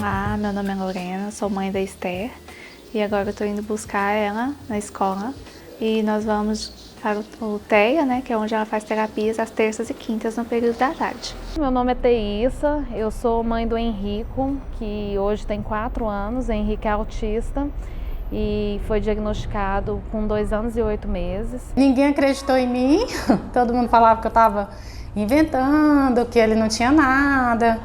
Olá, meu nome é Lorena, sou mãe da Esther e agora eu estou indo buscar ela na escola e nós vamos para o TEA, né, que é onde ela faz terapias às terças e quintas no período da tarde. Meu nome é Teissa, eu sou mãe do Henrico, que hoje tem 4 anos. O Henrique é autista e foi diagnosticado com 2 anos e 8 meses. Ninguém acreditou em mim, todo mundo falava que eu estava inventando, que ele não tinha nada,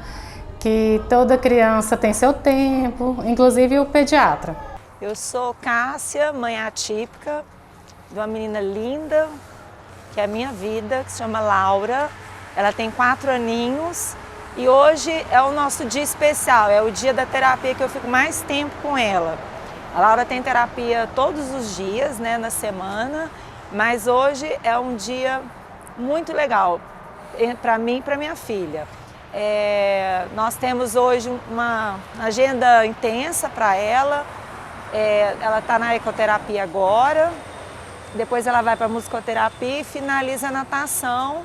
que toda criança tem seu tempo, inclusive o pediatra. Eu sou Cássia, mãe atípica de uma menina linda, que é a minha vida, que se chama Laura. Ela tem 4 aninhos e hoje é o nosso dia especial, é o dia da terapia que eu fico mais tempo com ela. A Laura tem terapia todos os dias, né, na semana, mas hoje é um dia muito legal para mim e para minha filha. Nós temos hoje uma agenda intensa para ela. Ela está na ecoterapia agora, depois ela vai para a musicoterapia e finaliza a natação,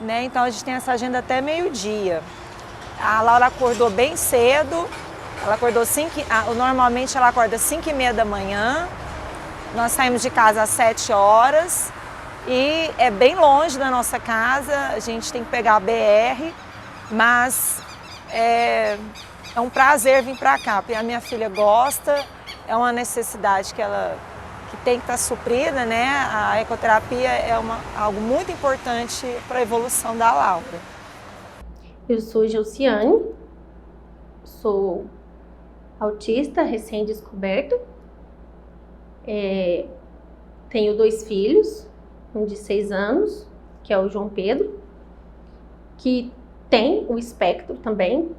né? Então a gente tem essa agenda até meio-dia. A Laura acordou bem cedo, ela acordou normalmente ela acorda 5h30 da manhã, nós saímos de casa às 7 horas e é bem longe da nossa casa, a gente tem que pegar a BR, mas é um prazer vir para cá, porque a minha filha gosta, é uma necessidade que tem que estar suprida, né? A ecoterapia é algo muito importante para a evolução da Laura. Eu sou Gilciane, sou autista recém-descoberto, tenho 2 filhos, um de 6 anos, que é o João Pedro, que tem o espectro também,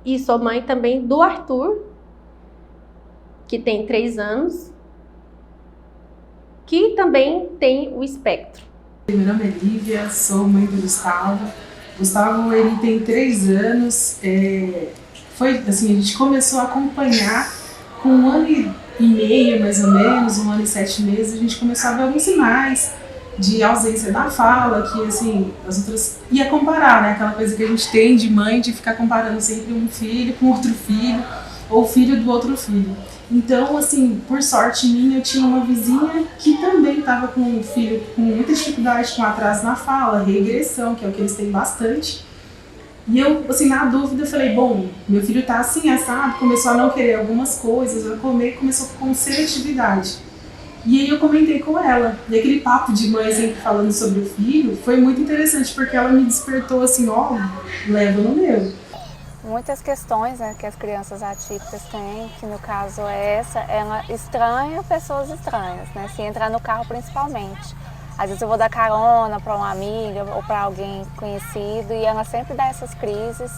e sou mãe também do Arthur, que tem 3 anos, que também tem o espectro. Meu nome é Lívia, sou mãe do Gustavo. Gustavo, ele tem 3 anos, foi assim, a gente começou a acompanhar com 1 ano e meio, mais ou menos, 1 ano e 7 meses, a gente começou a ver alguns sinais de ausência da fala, que assim, as outras ia comparar, né? Aquela coisa que a gente tem de mãe, de ficar comparando sempre um filho com outro filho, ou filho do outro filho. Então, assim, por sorte minha, eu tinha uma vizinha que também estava com um filho com muita dificuldade, com atraso na fala, regressão, que é o que eles têm bastante. E eu, assim, na dúvida, falei, bom, meu filho tá assim, assado, começou a não querer algumas coisas, a comer, começou com seletividade. E aí eu comentei com ela, e aquele papo de mãe sempre falando sobre o filho, foi muito interessante, porque ela me despertou assim, ó, leva no meu. Muitas questões, né, que as crianças atípicas têm, que no caso ela estranha pessoas estranhas, né, se entrar no carro principalmente. Às vezes eu vou dar carona para uma amiga ou para alguém conhecido e ela sempre dá essas crises.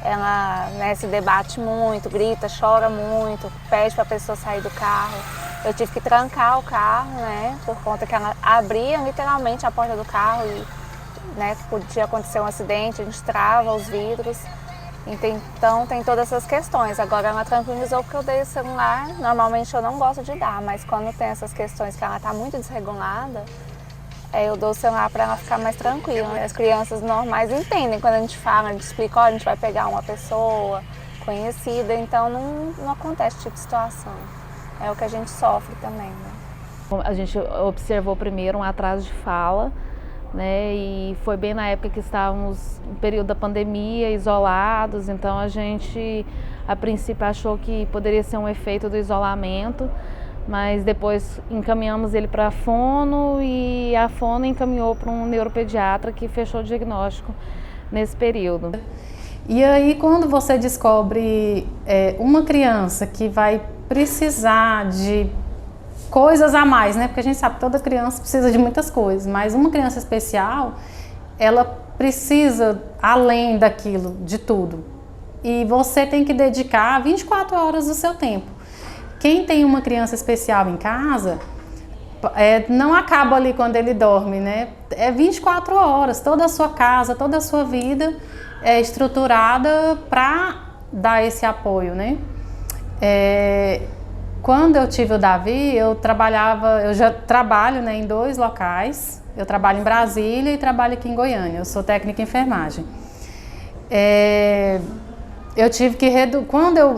Ela, né, se debate muito, grita, chora muito, pede para a pessoa sair do carro. Eu tive que trancar o carro, né, por conta que ela abria literalmente a porta do carro e, né, podia acontecer um acidente, a gente trava os vidros. Então tem todas essas questões. Agora ela tranquilizou porque eu dei o celular. Normalmente eu não gosto de dar, mas quando tem essas questões que ela está muito desregulada, eu dou o celular para ela ficar mais tranquila. As crianças normais entendem quando a gente fala, a gente explica, olha, a gente vai pegar uma pessoa conhecida, então não acontece esse tipo de situação. É o que a gente sofre também, né? A gente observou primeiro um atraso de fala, né, e foi bem na época que estávamos no período da pandemia, isolados, então a gente a princípio achou que poderia ser um efeito do isolamento, mas depois encaminhamos ele para a fono e a fono encaminhou para um neuropediatra que fechou o diagnóstico nesse período. E aí quando você descobre uma criança que vai precisar de coisas a mais, né? Porque a gente sabe que toda criança precisa de muitas coisas, mas uma criança especial, ela precisa além daquilo, de tudo. E você tem que dedicar 24 horas do seu tempo. Quem tem uma criança especial em casa, não acaba ali quando ele dorme, né? É 24 horas, toda a sua casa, toda a sua vida é estruturada para dar esse apoio, né? Quando eu tive o Davi, eu já trabalho, né, em 2 locais. Eu trabalho em Brasília e trabalho aqui em Goiânia. Eu sou técnica em enfermagem. eu tive que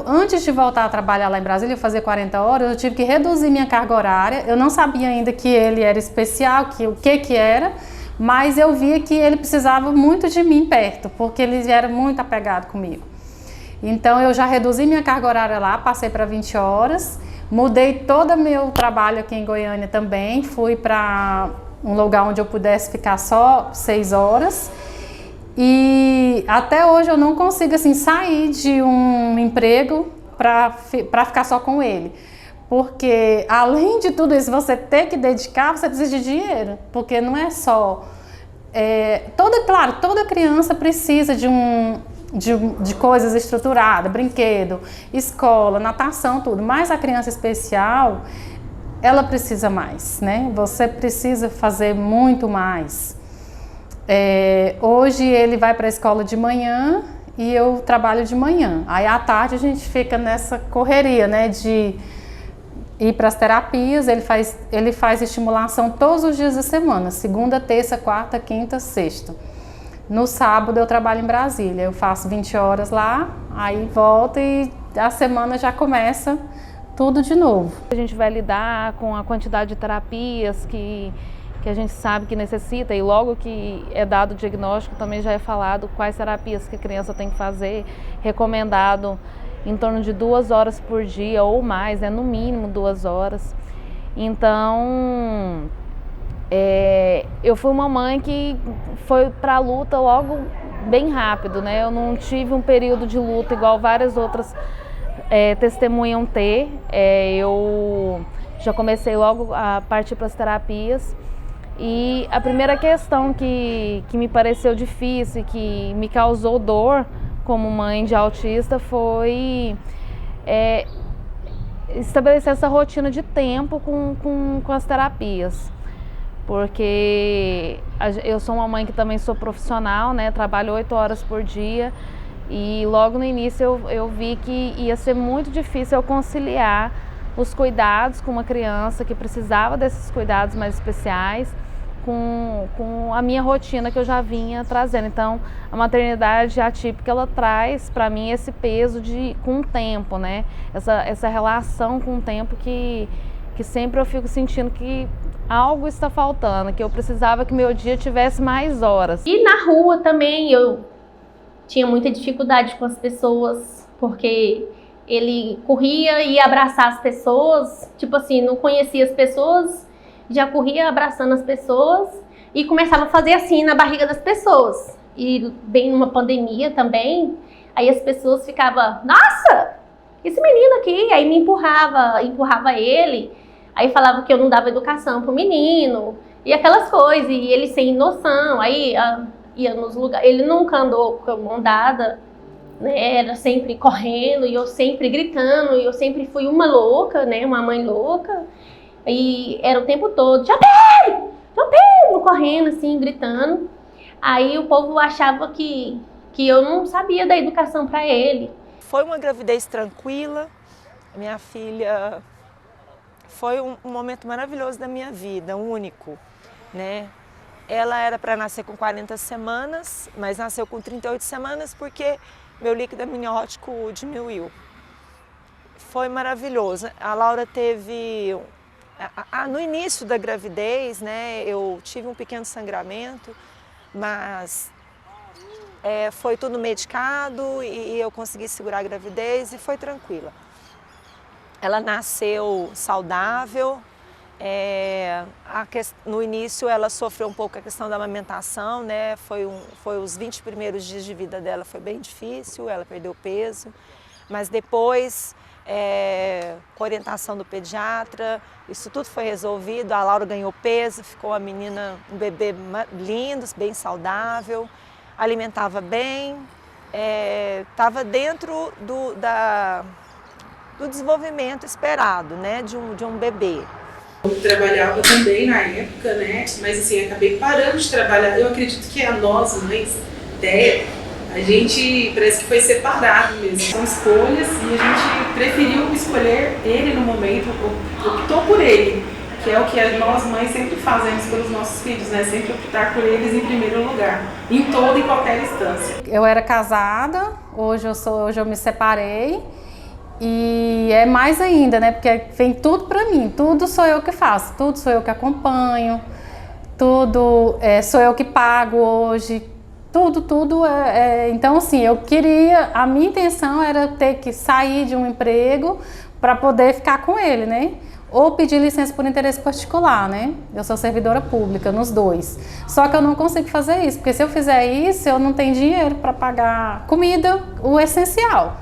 antes de voltar a trabalhar lá em Brasília, eu fazia 40 horas, eu tive que reduzir minha carga horária. Eu não sabia ainda que ele era especial, o que era, mas eu via que ele precisava muito de mim perto, porque ele era muito apegado comigo. Então eu já reduzi minha carga horária lá, passei para 20 horas, mudei todo o meu trabalho aqui em Goiânia também, fui para um lugar onde eu pudesse ficar só 6 horas. E até hoje eu não consigo assim, sair de um emprego para ficar só com ele. Porque além de tudo isso, você ter que dedicar, você precisa de dinheiro. Porque não é só... toda criança precisa de coisas estruturadas, brinquedo, escola, natação, tudo. Mas a criança especial, ela precisa mais, né? Você precisa fazer muito mais. Hoje ele vai para a escola de manhã e eu trabalho de manhã. Aí à tarde a gente fica nessa correria, né, de ir para as terapias. Ele faz estimulação todos os dias da semana, segunda, terça, quarta, quinta, sexta. No sábado eu trabalho em Brasília, eu faço 20 horas lá, aí volto e a semana já começa tudo de novo. A gente vai lidar com a quantidade de terapias que a gente sabe que necessita, e logo que é dado o diagnóstico também já é falado quais terapias que a criança tem que fazer, recomendado em torno de 2 horas por dia ou mais, no mínimo 2 horas. Então, eu fui uma mãe que foi para a luta logo bem rápido, né? Eu não tive um período de luta igual várias outras testemunham ter. Eu já comecei logo a partir para as terapias. E a primeira questão que me pareceu difícil, que me causou dor como mãe de autista, foi estabelecer essa rotina de tempo com as terapias. Porque eu sou uma mãe que também sou profissional, né? Trabalho 8 horas por dia e logo no início eu vi que ia ser muito difícil eu conciliar os cuidados com uma criança que precisava desses cuidados mais especiais com a minha rotina que eu já vinha trazendo. Então, a maternidade atípica, ela traz para mim esse peso com o tempo, né? Essa relação com o tempo que sempre eu fico sentindo que algo está faltando, que eu precisava que meu dia tivesse mais horas. E na rua também eu tinha muita dificuldade com as pessoas, porque ele corria e ia abraçar as pessoas, tipo assim, não conhecia as pessoas, já corria abraçando as pessoas e começava a fazer assim na barriga das pessoas. E bem numa pandemia também, aí as pessoas ficavam, nossa, esse menino aqui, aí me empurrava ele, aí falava que eu não dava educação pro menino, e aquelas coisas, e ele sem noção, aí ia nos lugares, ele nunca andou com a mão dada, né, era sempre correndo, e eu sempre gritando, e eu sempre fui uma louca, né, uma mãe louca, e era o tempo todo, João Pedro, correndo assim, gritando. Aí o povo achava que eu não sabia da educação para ele. Foi uma gravidez tranquila, minha filha foi um momento maravilhoso da minha vida, único, né? Ela era para nascer com 40 semanas, mas nasceu com 38 semanas porque meu líquido amniótico diminuiu. Foi maravilhoso. A Laura teve... No início da gravidez, né, eu tive um pequeno sangramento, mas foi tudo medicado e eu consegui segurar a gravidez e foi tranquila. Ela nasceu saudável, no início ela sofreu um pouco a questão da amamentação, né, foi os 20 primeiros dias de vida dela, foi bem difícil, ela perdeu peso, mas depois... com orientação do pediatra, isso tudo foi resolvido, a Laura ganhou peso, ficou uma menina, um bebê lindo, bem saudável, alimentava bem, estava dentro do desenvolvimento esperado, né, de um bebê. Eu trabalhava também na época, né, mas assim, acabei parando de trabalhar. Eu acredito que a nós, mães, a gente parece que foi separado mesmo. São escolhas e a gente preferiu escolher ele no momento, optou por ele. que é o que nós mães sempre fazemos pelos nossos filhos, né? Sempre optar por eles em primeiro lugar, em toda e qualquer instância. Eu era casada, hoje eu me separei e é mais ainda, né? Porque vem tudo pra mim, tudo sou eu que faço, tudo sou eu que acompanho, tudo sou eu que pago hoje, tudo então assim, a minha intenção era ter que sair de um emprego para poder ficar com ele, né? Ou pedir licença por interesse particular, né? Eu sou servidora pública nos dois. Só que eu não consigo fazer isso, porque se eu fizer isso, eu não tenho dinheiro para pagar comida, o essencial,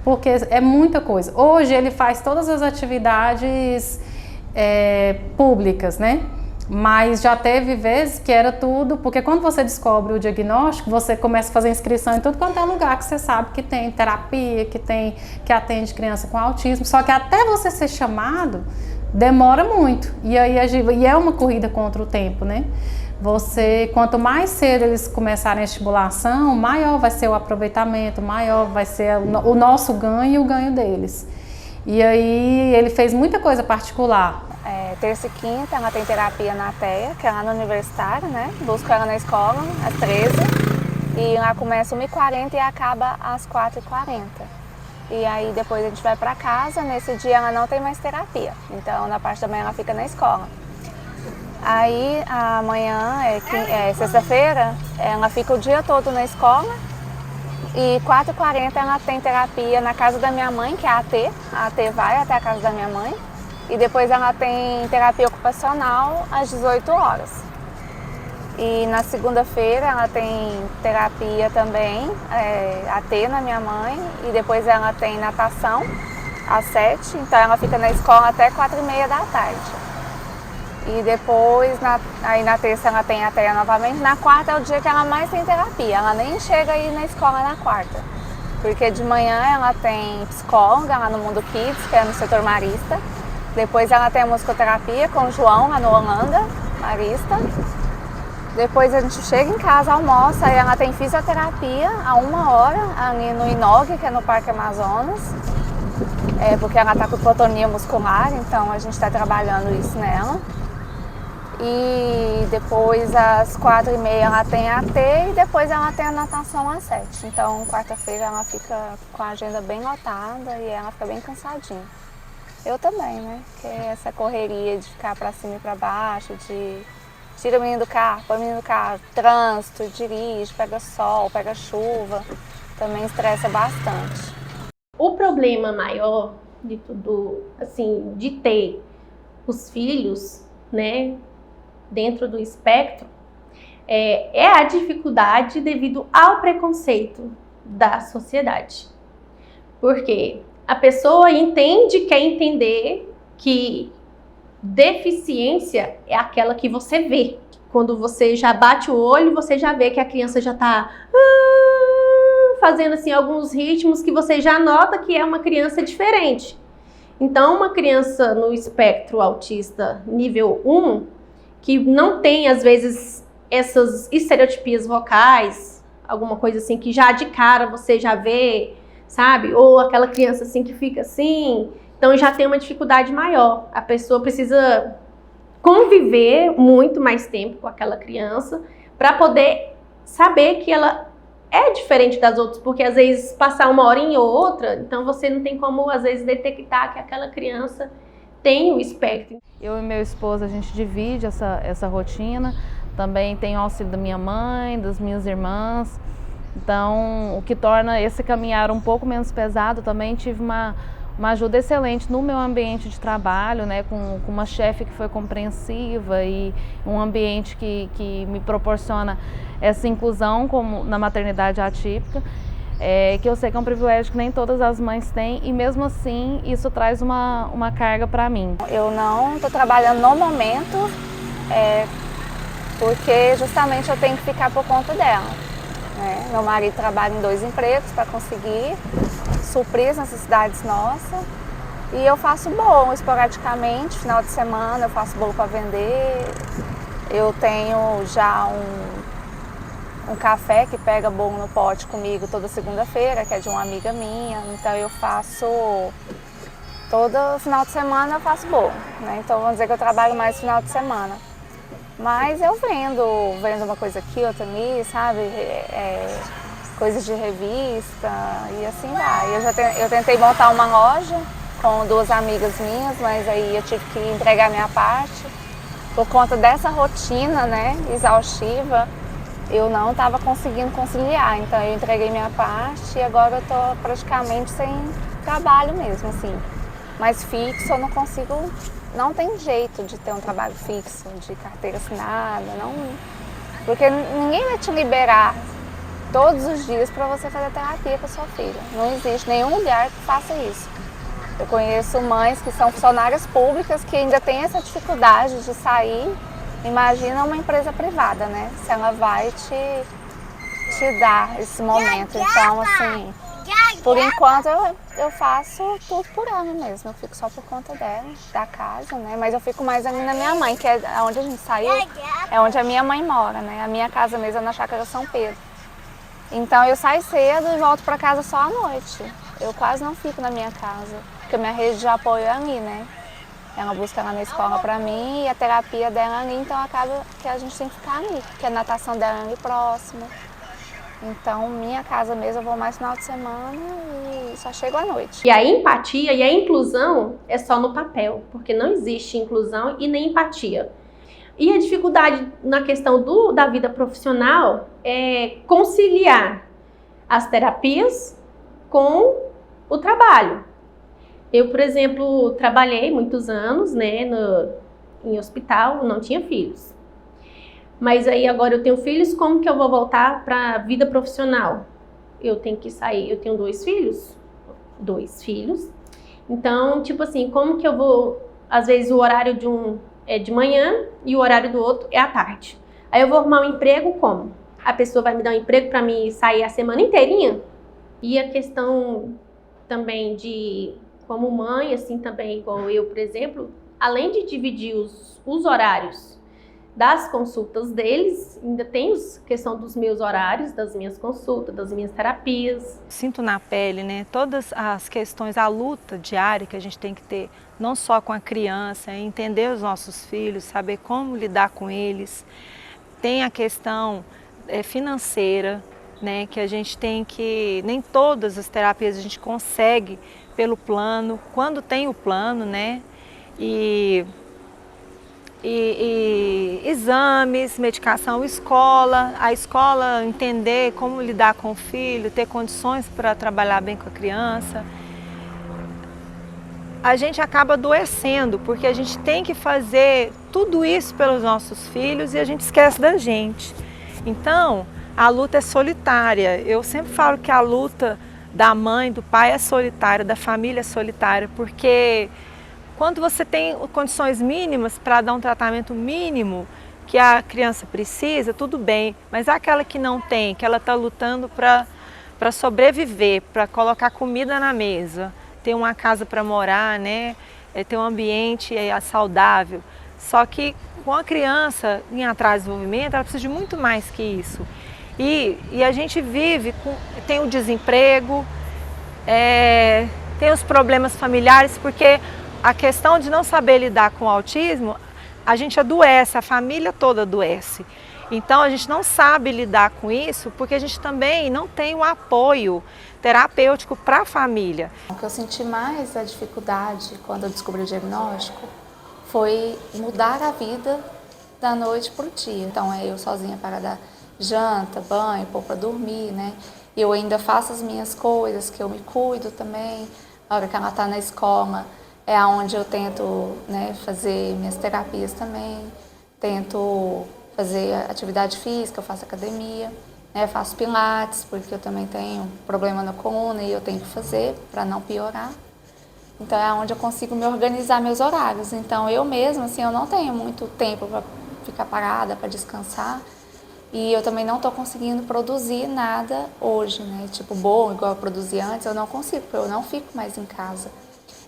porque é muita coisa. Hoje ele faz todas as atividades públicas, né? Mas já teve vezes que era tudo, porque quando você descobre o diagnóstico, você começa a fazer inscrição em tudo quanto é lugar que você sabe que tem terapia, que atende criança com autismo, só que até você ser chamado, demora muito. E aí é uma corrida contra o tempo, né? Quanto mais cedo eles começarem a estimulação, maior vai ser o aproveitamento, maior vai ser o nosso ganho e o ganho deles. E aí ele fez muita coisa particular. Terça e quinta ela tem terapia na TEA, que é lá no universitário, né? Busco ela na escola, às 13, e lá começa 1h40 e acaba às 4h40. E aí depois a gente vai para casa, nesse dia ela não tem mais terapia, então na parte da manhã ela fica na escola. Aí amanhã, sexta-feira, ela fica o dia todo na escola e 4h40 ela tem terapia na casa da minha mãe, que é a AT vai até a casa da minha mãe. E depois ela tem terapia ocupacional às 18 horas. E na segunda-feira ela tem terapia também, AT na minha mãe, e depois ela tem natação às 7, então ela fica na escola até 4h30 da tarde. E depois, aí na terça ela tem AT novamente, na quarta é o dia que ela mais tem terapia, ela nem chega aí na escola na quarta. Porque de manhã ela tem psicóloga lá no Mundo Kids, que é no setor marista. Depois ela tem a musicoterapia com o João, lá no Holanda, marista. Depois a gente chega em casa, almoça, e ela tem fisioterapia a 1h ali no Inog, que é no Parque Amazonas. Porque ela está com hipotonia muscular, então a gente está trabalhando isso nela. E depois às 4h30 ela tem AT e depois ela tem a natação às 7. Então quarta-feira ela fica com a agenda bem lotada e ela fica bem cansadinha. Eu também, né? Porque essa correria de ficar para cima e para baixo, de tira o menino do carro, põe o menino do carro, trânsito, dirige, pega sol, pega chuva, também estressa bastante. O problema maior de tudo, assim, de ter os filhos, né, dentro do espectro, é a dificuldade devido ao preconceito da sociedade. Porque a pessoa quer entender que deficiência é aquela que você vê. Quando você já bate o olho, você já vê que a criança já está fazendo assim alguns ritmos que você já nota que é uma criança diferente. Então, uma criança no espectro autista nível 1, que não tem, às vezes, essas estereotipias vocais, alguma coisa assim que já de cara você já vê, sabe? Ou aquela criança assim que fica assim, então já tem uma dificuldade maior. A pessoa precisa conviver muito mais tempo com aquela criança para poder saber que ela é diferente das outras, porque às vezes passar uma horinha ou outra, então você não tem como às vezes detectar que aquela criança tem o espectro. Eu e meu esposo, a gente divide essa rotina, também tem o auxílio da minha mãe, das minhas irmãs, então o que torna esse caminhar um pouco menos pesado. Também tive uma ajuda excelente no meu ambiente de trabalho, né, com uma chefe que foi compreensiva e um ambiente que me proporciona essa inclusão como na maternidade atípica, que eu sei que é um privilégio que nem todas as mães têm, e mesmo assim isso traz uma carga para mim. Eu não estou trabalhando no momento, porque justamente eu tenho que ficar por conta dela, né? Meu marido trabalha em 2 empregos para conseguir suprir as necessidades nossas, e eu faço bolo esporadicamente, final de semana eu faço bolo para vender. Eu tenho já um café que pega bolo no pote comigo toda segunda-feira, que é de uma amiga minha, então eu faço todo final de semana eu faço bolo, né? Então vamos dizer que eu trabalho mais final de semana. Mas eu vendo uma coisa aqui, outra ali, sabe? Coisas de revista e assim vai. Eu tentei montar uma loja com 2 amigas minhas, mas aí eu tive que entregar minha parte. Por conta dessa rotina, né, exaustiva, eu não estava conseguindo conciliar. Então eu entreguei minha parte e agora eu estou praticamente sem trabalho mesmo, assim. Mas fixo eu não consigo, não tem jeito de ter um trabalho fixo, de carteira assinada, não, porque ninguém vai te liberar todos os dias para você fazer terapia com a sua filha. Não existe nenhum lugar que faça isso. Eu conheço mães que são funcionárias públicas que ainda têm essa dificuldade de sair. Imagina uma empresa privada, né? Se ela vai te dar esse momento. Então, assim, por enquanto eu faço tudo por ela mesmo. Eu fico só por conta dela, da casa, né? Mas eu fico mais ali na minha mãe, que é onde a gente saiu, é onde a minha mãe mora, né? A minha casa mesmo é na Chácara São Pedro. Então eu saio cedo e volto para casa só à noite. Eu quase não fico na minha casa, porque a minha rede de apoio é ali, né? Ela busca lá na escola para mim e a terapia dela ali, então acaba que a gente tem que ficar ali, porque a natação dela é ali próximo. Então, minha casa mesmo, eu vou mais final de semana e só chego à noite. E a empatia e a inclusão é só no papel, porque não existe inclusão e nem empatia. E a dificuldade na questão da vida profissional é conciliar as terapias com o trabalho. Eu, por exemplo, trabalhei muitos anos, né, em hospital, não tinha filhos. Mas aí agora eu tenho filhos, como que eu vou voltar para a vida profissional? Eu tenho que sair, eu tenho 2 filhos. 2 filhos. Então, tipo assim, como que eu vou... Às vezes o horário de um é de manhã e o horário do outro é à tarde. Aí eu vou arrumar um emprego como? A pessoa vai me dar um emprego para mim sair a semana inteirinha? E a questão também de, como mãe, assim também, igual eu, por exemplo, além de dividir os horários das consultas deles, ainda tem a questão dos meus horários, das minhas consultas, das minhas terapias. Sinto na pele, né, todas as questões, a luta diária que a gente tem que ter, não só com a criança, entender os nossos filhos, saber como lidar com eles. Tem a questão financeira, né, que a gente tem que, nem todas as terapias a gente consegue pelo plano, quando tem o plano, né, e exames, medicação, escola, a escola entender como lidar com o filho, ter condições para trabalhar bem com a criança. A gente acaba adoecendo, porque a gente tem que fazer tudo isso pelos nossos filhos e a gente esquece da gente. Então, a luta é solitária. Eu sempre falo que a luta da mãe, do pai é solitária, da família é solitária, porque quando você tem condições mínimas para dar um tratamento mínimo que a criança precisa, tudo bem, mas aquela que não tem, que ela está lutando para sobreviver, para colocar comida na mesa, ter uma casa para morar, né? Ter um ambiente saudável. Só que com a criança em atraso de desenvolvimento, ela precisa de muito mais que isso. E a gente vive, tem o desemprego, tem os problemas familiares, porque a questão de não saber lidar com o autismo, a gente adoece, a família toda adoece. Então a gente não sabe lidar com isso porque a gente também não tem um apoio terapêutico para a família. O que eu senti mais a dificuldade quando eu descobri o diagnóstico foi mudar a vida da noite para o dia. Então é eu sozinha para dar janta, banho, pôr para dormir, né? Eu ainda faço as minhas coisas, que eu me cuido também. Na hora que ela está na escola, é onde eu tento, né, fazer minhas terapias também, tento fazer atividade física, eu faço academia, né, faço pilates, porque eu também tenho problema na coluna e eu tenho que fazer para não piorar. Então é onde eu consigo me organizar meus horários. Então eu mesma, assim, eu não tenho muito tempo para ficar parada, para descansar. E eu também não estou conseguindo produzir nada hoje, né, tipo bom, igual eu produzia antes, eu não consigo, porque eu não fico mais em casa.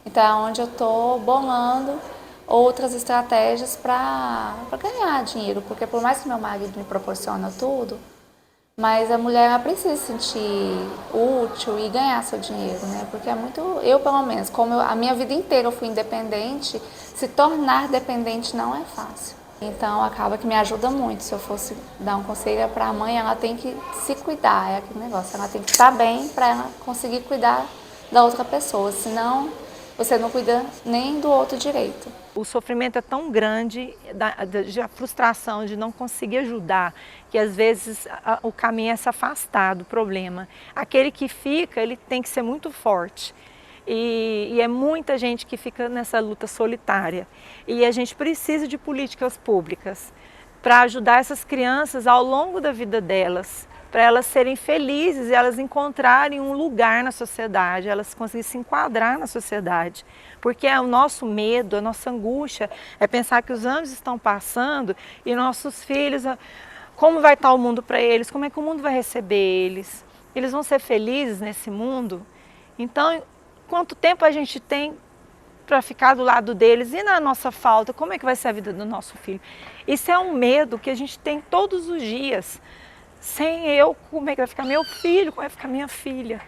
Então é onde eu estou bolando outras estratégias para ganhar dinheiro, porque por mais que meu marido me proporciona tudo, Mas a mulher ela precisa se sentir útil e ganhar seu dinheiro, né? Porque é muito, eu pelo menos, a minha vida inteira eu fui independente, se tornar dependente não é fácil. Então acaba que me ajuda muito. Se eu fosse dar um conselho para a mãe, ela tem que se cuidar, é aquele negócio. Ela tem que estar bem para ela conseguir cuidar da outra pessoa, senão você não cuida nem do outro direito. O sofrimento é tão grande, a frustração de não conseguir ajudar, que às vezes o caminho é se afastar do problema. Aquele que fica, ele tem que ser muito forte. E é muita gente que fica nessa luta solitária. E a gente precisa de políticas públicas para ajudar essas crianças ao longo da vida delas, para elas serem felizes e elas encontrarem um lugar na sociedade, elas conseguirem se enquadrar na sociedade. Porque o nosso medo, a nossa angústia é pensar que os anos estão passando e nossos filhos, como vai estar o mundo para eles, como é que o mundo vai receber eles? Eles vão ser felizes nesse mundo? Então, quanto tempo a gente tem para ficar do lado deles e na nossa falta, como é que vai ser a vida do nosso filho? Isso é um medo que a gente tem todos os dias. Sem eu, como é que vai ficar meu filho, como é que vai ficar minha filha?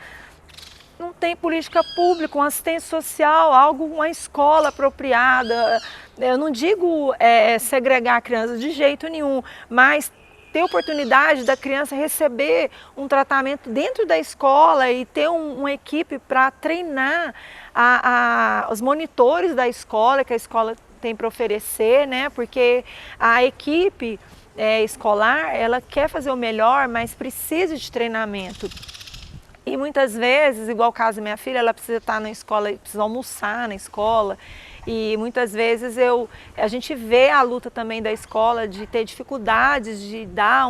Não tem política pública, uma assistência social, uma escola apropriada. Eu não digo segregar a criança de jeito nenhum, mas ter oportunidade da criança receber um tratamento dentro da escola e ter uma equipe para treinar os monitores da escola, que a escola tem para oferecer, né? Porque a equipe escolar, ela quer fazer o melhor, mas precisa de treinamento. E muitas vezes, igual o caso da minha filha, ela precisa estar na escola, precisa almoçar na escola. E muitas vezes a gente vê a luta também da escola de ter dificuldades de dar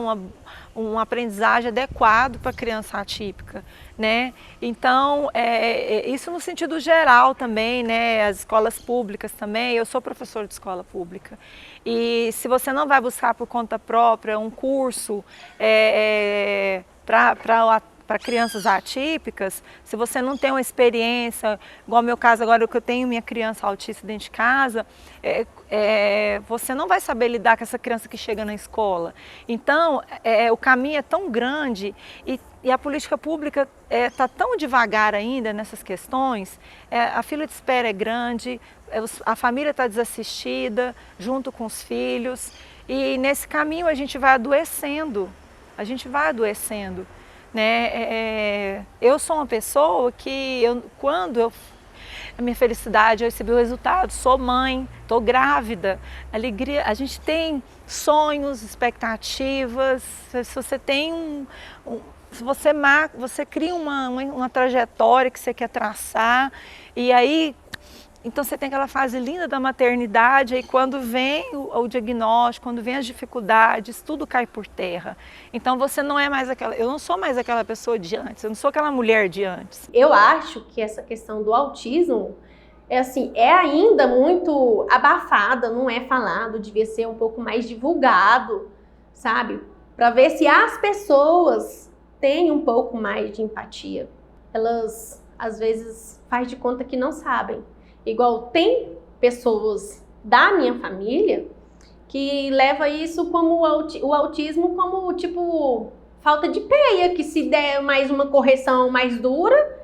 uma aprendizagem adequada para a criança atípica, né? Então, isso no sentido geral também, né? As escolas públicas também, eu sou professora de escola pública. E se você não vai buscar por conta própria um curso para crianças atípicas, se você não tem uma experiência, igual no meu caso agora que eu tenho minha criança autista dentro de casa, você não vai saber lidar com essa criança que chega na escola. Então, o caminho é tão grande e a política pública está tão devagar ainda nessas questões, a fila de espera é grande, a família está desassistida, junto com os filhos, e nesse caminho a gente vai adoecendo, né? Eu sou uma pessoa que, a minha felicidade, eu recebi o resultado, sou mãe, estou grávida, alegria, a gente tem sonhos, expectativas, se você tem se você cria uma trajetória que você quer traçar, e aí, então você tem aquela fase linda da maternidade, aí quando vem o diagnóstico, quando vem as dificuldades, tudo cai por terra. Então você não é mais eu não sou mais aquela pessoa de antes, eu não sou aquela mulher de antes. Eu acho que essa questão do autismo é ainda muito abafada, não é falado, devia ser um pouco mais divulgado, sabe? Para ver se as pessoas têm um pouco mais de empatia. Elas, às vezes, faz de conta que não sabem. Igual tem pessoas da minha família que leva isso como o autismo como tipo falta de peia, que se der mais uma correção mais dura,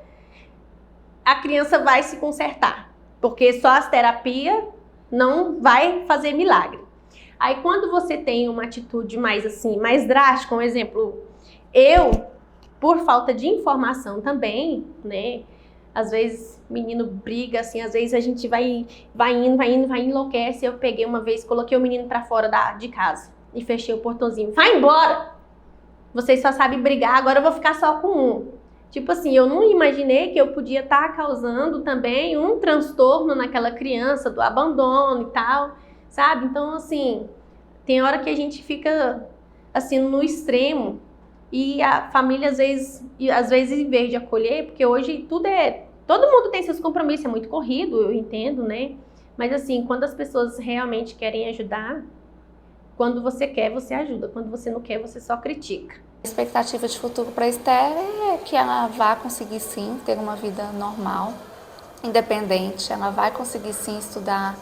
a criança vai se consertar, porque só as terapias não vai fazer milagre. Aí quando você tem uma atitude mais drástica, um exemplo, por falta de informação também, né? Às vezes menino briga, assim, às vezes a gente vai indo, enlouquece. Eu peguei uma vez, coloquei o menino pra fora de casa e fechei o portãozinho. Vai embora! Vocês só sabem brigar, agora eu vou ficar só com um. Tipo assim, eu não imaginei que eu podia estar causando também um transtorno naquela criança, do abandono e tal, sabe? Então, assim, tem hora que a gente fica, assim, no extremo e a família, às vezes, em vez de acolher, porque hoje todo mundo tem seus compromissos, é muito corrido, eu entendo, né? Mas assim, quando as pessoas realmente querem ajudar, quando você quer, você ajuda. Quando você não quer, você só critica. A expectativa de futuro para a Esther é que ela vá conseguir sim ter uma vida normal, independente. Ela vai conseguir sim estudar,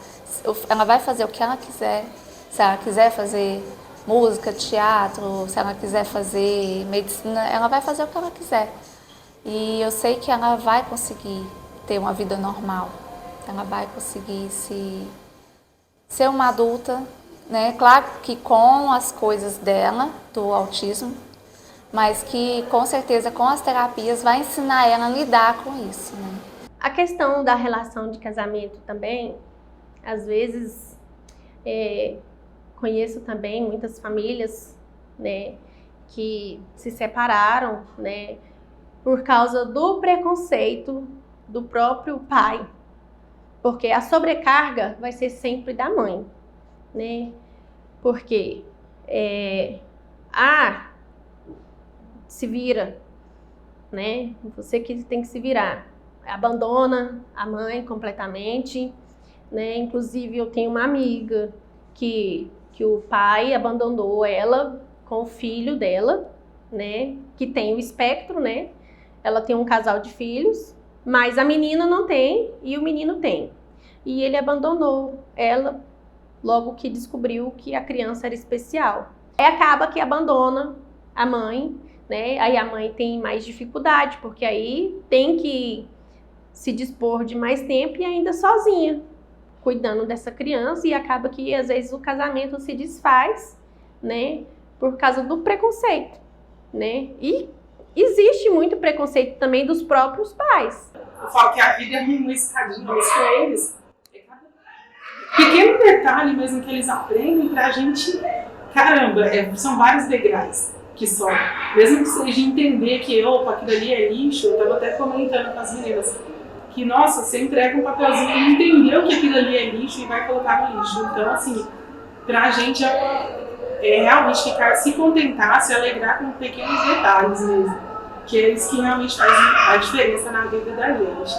ela vai fazer o que ela quiser. Se ela quiser fazer música, teatro, se ela quiser fazer medicina, ela vai fazer o que ela quiser. E eu sei que ela vai conseguir ter uma vida normal, ela vai conseguir ser uma adulta, né? Claro que com as coisas dela, do autismo, mas que com certeza com as terapias vai ensinar ela a lidar com isso, né? A questão da relação de casamento também, às vezes, conheço também muitas famílias, né, que se separaram, né, por causa do preconceito do próprio pai, porque a sobrecarga vai ser sempre da mãe, né, porque se vira, né, você que tem que se virar, abandona a mãe completamente, né, inclusive eu tenho uma amiga que o pai abandonou ela com o filho dela, né, que tem o espectro, né, ela tem um casal de filhos, mas a menina não tem e o menino tem. E ele abandonou ela logo que descobriu que a criança era especial. Aí acaba que abandona a mãe, né, aí a mãe tem mais dificuldade, porque aí tem que se dispor de mais tempo e ainda sozinha, cuidando dessa criança, e acaba que às vezes o casamento se desfaz, né, por causa do preconceito, né, e existe muito preconceito também dos próprios pais. Eu falo que a vida é uma escadinha, mas pra eles é cada pequeno detalhe mesmo que eles aprendem pra gente, caramba, são vários degraus que só, mesmo que seja entender que, opa, aquilo ali é lixo, eu tava até comentando com as meninas, que, nossa, você entrega um papelzinho e entendeu que aquilo ali é lixo e vai colocar no lixo. Então, assim, pra gente é realmente ficar, se contentar, se alegrar com pequenos detalhes mesmo, que é isso que realmente faz a diferença na vida da gente.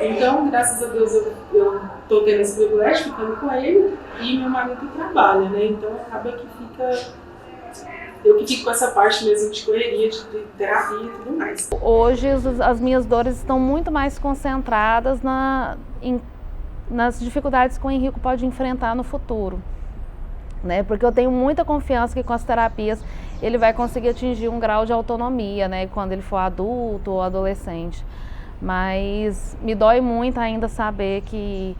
Então, graças a Deus, eu tô tendo esse privilégio, ficando com ele, e meu marido trabalha, né? Então, acaba que eu que fico com essa parte mesmo de correria, de terapia e tudo mais. Hoje as minhas dores estão muito mais concentradas nas dificuldades que o Henrico pode enfrentar no futuro, né? Porque eu tenho muita confiança que com as terapias ele vai conseguir atingir um grau de autonomia, né? Quando ele for adulto ou adolescente. Mas me dói muito ainda saber que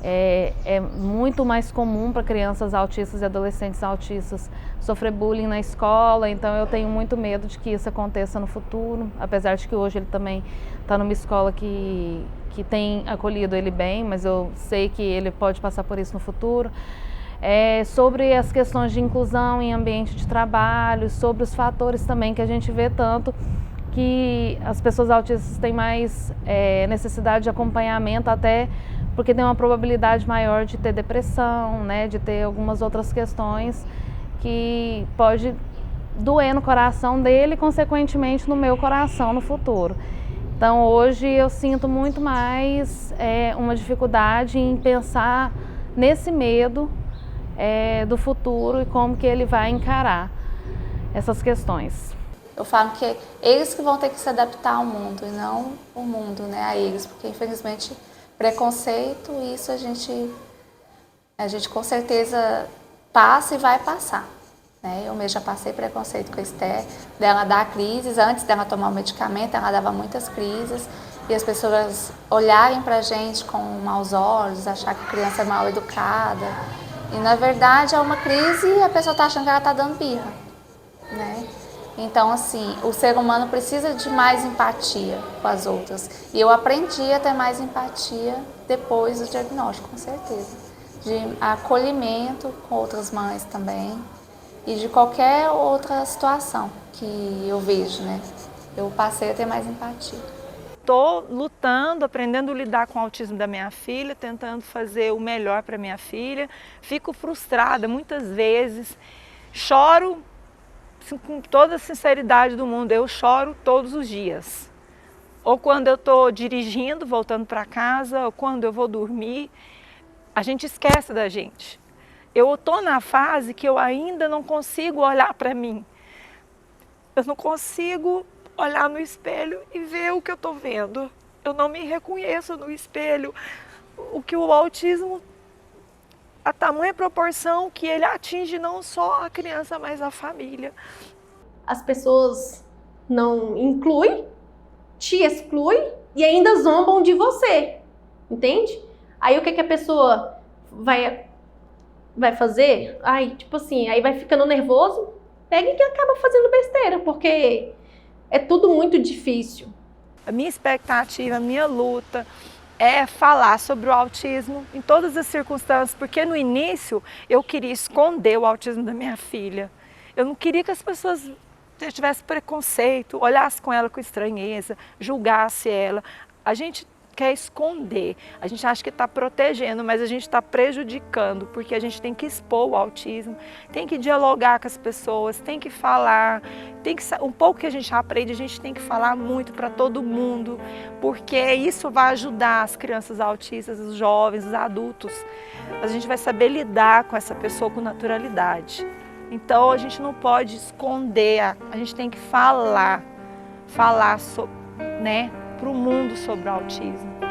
é muito mais comum para crianças autistas e adolescentes autistas sofrer bullying na escola, então eu tenho muito medo de que isso aconteça no futuro, apesar de que hoje ele também está numa escola que tem acolhido ele bem, mas eu sei que ele pode passar por isso no futuro. Sobre as questões de inclusão em ambiente de trabalho, sobre os fatores também que a gente vê tanto que as pessoas autistas têm mais necessidade de acompanhamento, até porque tem uma probabilidade maior de ter depressão, né, de ter algumas outras questões que pode doer no coração dele e, consequentemente, no meu coração no futuro. Então, hoje eu sinto muito mais uma dificuldade em pensar nesse medo do futuro e como que ele vai encarar essas questões. Eu falo que eles que vão ter que se adaptar ao mundo e não o mundo, né, a eles, porque infelizmente preconceito, isso a gente com certeza passa e vai passar, né? Eu mesmo já passei preconceito com a Esther, dela dar crises, antes dela tomar o medicamento, ela dava muitas crises, e as pessoas olharem pra gente com maus olhos, achar que a criança é mal educada, e na verdade é uma crise e a pessoa tá achando que ela tá dando birra, né? Então, assim, o ser humano precisa de mais empatia com as outras. E eu aprendi a ter mais empatia depois do diagnóstico, com certeza. De acolhimento com outras mães também e de qualquer outra situação que eu vejo, né? Eu passei a ter mais empatia. Estou lutando, aprendendo a lidar com o autismo da minha filha, tentando fazer o melhor para minha filha. Fico frustrada muitas vezes, choro. Com toda a sinceridade do mundo, eu choro todos os dias. Ou quando eu estou dirigindo, voltando para casa, ou quando eu vou dormir, a gente esquece da gente. Eu estou na fase que eu ainda não consigo olhar para mim. Eu não consigo olhar no espelho e ver o que eu estou vendo. Eu não me reconheço no espelho. O que o autismo a tamanha proporção que ele atinge não só a criança, mas a família. As pessoas não incluem, te excluem e ainda zombam de você, entende? Aí o que a pessoa vai fazer? Ai, tipo assim, aí vai ficando nervoso, pega e acaba fazendo besteira, porque é tudo muito difícil. A minha expectativa, a minha luta é falar sobre o autismo em todas as circunstâncias, porque no início eu queria esconder o autismo da minha filha. Eu não queria que as pessoas tivessem preconceito, olhassem com ela com estranheza, julgassem ela. A gente quer esconder, a gente acha que está protegendo, mas a gente está prejudicando, porque a gente tem que expor o autismo, tem que dialogar com as pessoas, tem que falar, um pouco que a gente aprende, a gente tem que falar muito para todo mundo, porque isso vai ajudar as crianças autistas, os jovens, os adultos. A gente vai saber lidar com essa pessoa com naturalidade. Então a gente não pode esconder, a gente tem que falar para o mundo sobre o autismo.